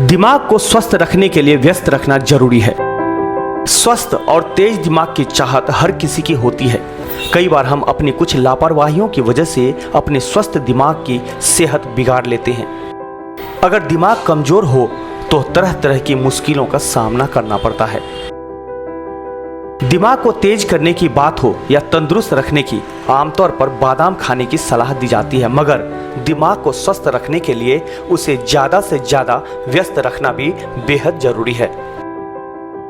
दिमाग को स्वस्थ रखने के लिए व्यस्त रखना जरूरी है। स्वस्थ और तेज दिमाग की चाहत हर किसी की होती है। कई बार हम अपनी कुछ लापरवाहियों की वजह से अपने स्वस्थ दिमाग की सेहत बिगाड़ लेते हैं। अगर दिमाग कमजोर हो तो तरह तरह की मुश्किलों का सामना करना पड़ता है। दिमाग को तेज करने की बात हो या तंदुरुस्त रखने की, आमतौर पर बादाम खाने की सलाह दी जाती है, मगर दिमाग को स्वस्थ रखने के लिए उसे ज्यादा से ज्यादा व्यस्त रखना भी बेहद जरूरी है।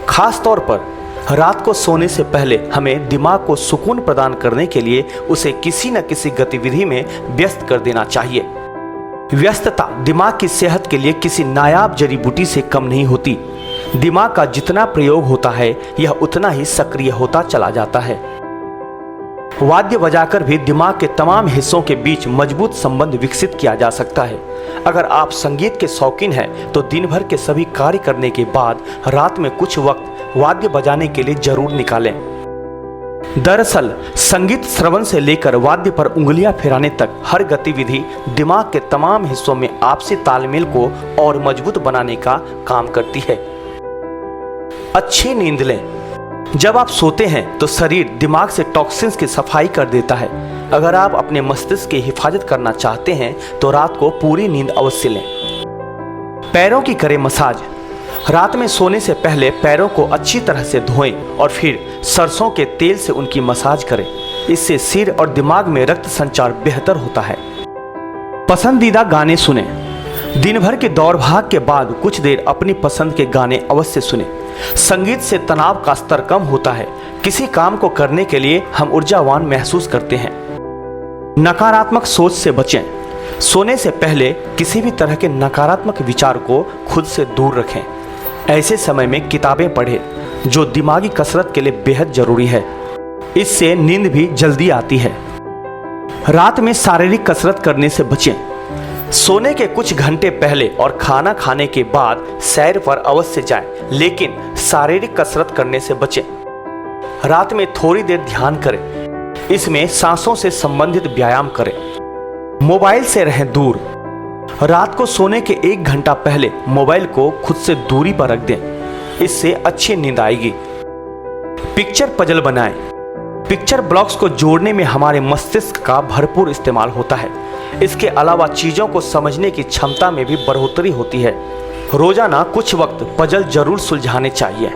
खास तौर पर रात को सोने से पहले हमें दिमाग को सुकून प्रदान करने के लिए उसे किसी न किसी गतिविधि में व्यस्त कर देना चाहिए। व्यस्तता दिमाग की सेहत के लिए किसी नायाब जड़ी बूटी से कम नहीं होती। दिमाग का जितना प्रयोग होता है यह उतना ही सक्रिय होता चला जाता है। वाद्य बजाकर भी दिमाग के तमाम हिस्सों के बीच मजबूत संबंध विकसित किया जा सकता है। अगर आप संगीत के शौकीन हैं तो दिन भर के सभी कार्य करने के बाद रात में कुछ वक्त वाद्य बजाने के लिए जरूर निकालें। दरअसल संगीत श्रवण से लेकर वाद्य पर उंगलियां फिराने तक हर गतिविधि दिमाग के तमाम हिस्सों में आपसी तालमेल को और मजबूत बनाने का काम करती है। अच्छी नींद लें। जब आप सोते हैं तो शरीर दिमाग से टॉक्सिन्स की सफाई कर देता है। अगर आप अपने मस्तिष्क की हिफाजत करना चाहते हैं तो रात को पूरी नींद अवश्य लें। पैरों की करें मसाज। रात में सोने से पहले पैरों को अच्छी तरह से धोएं और फिर सरसों के तेल से उनकी मसाज करें। इससे सिर और दिमाग में रक्त संचार बेहतर होता है। पसंदीदा गाने सुने। दिन भर के दौड़ भाग के बाद कुछ देर अपनी पसंद के गाने अवश्य सुने। संगीत से तनाव का स्तर कम होता है। किसी काम को करने के लिए हम ऊर्जावान महसूस करते हैं। नकारात्मक सोच से बचें। सोने से पहले किसी भी तरह के नकारात्मक विचार को खुद से दूर रखें। ऐसे समय में किताबें पढ़ें जो दिमागी कसरत के लिए बेहद जरूरी है। इससे नींद भी जल्दी आती है। रात में शारीरिक कसरत करने से बचें। सोने के कुछ घंटे पहले और खाना खाने के बाद सैर पर अवश्य जाएं, लेकिन शारीरिक कसरत करने से बचें। रात में थोड़ी देर ध्यान करें। इसमें सांसों से संबंधित व्यायाम करें। मोबाइल से रहें दूर। रात को सोने के 1 घंटा पहले मोबाइल को खुद से दूरी पर रख दें। इससे अच्छी नींद आएगी। पिक्चर पजल बनाएं। पिक्चर ब्लॉक्स को जोड़ने में हमारे मस्तिष्क का भरपूर इस्तेमाल होता है। इसके अलावा चीजों को समझने की क्षमता में भी बढ़ोतरी होती है। रोजाना कुछ वक्त पजल जरूर सुलझाने चाहिए।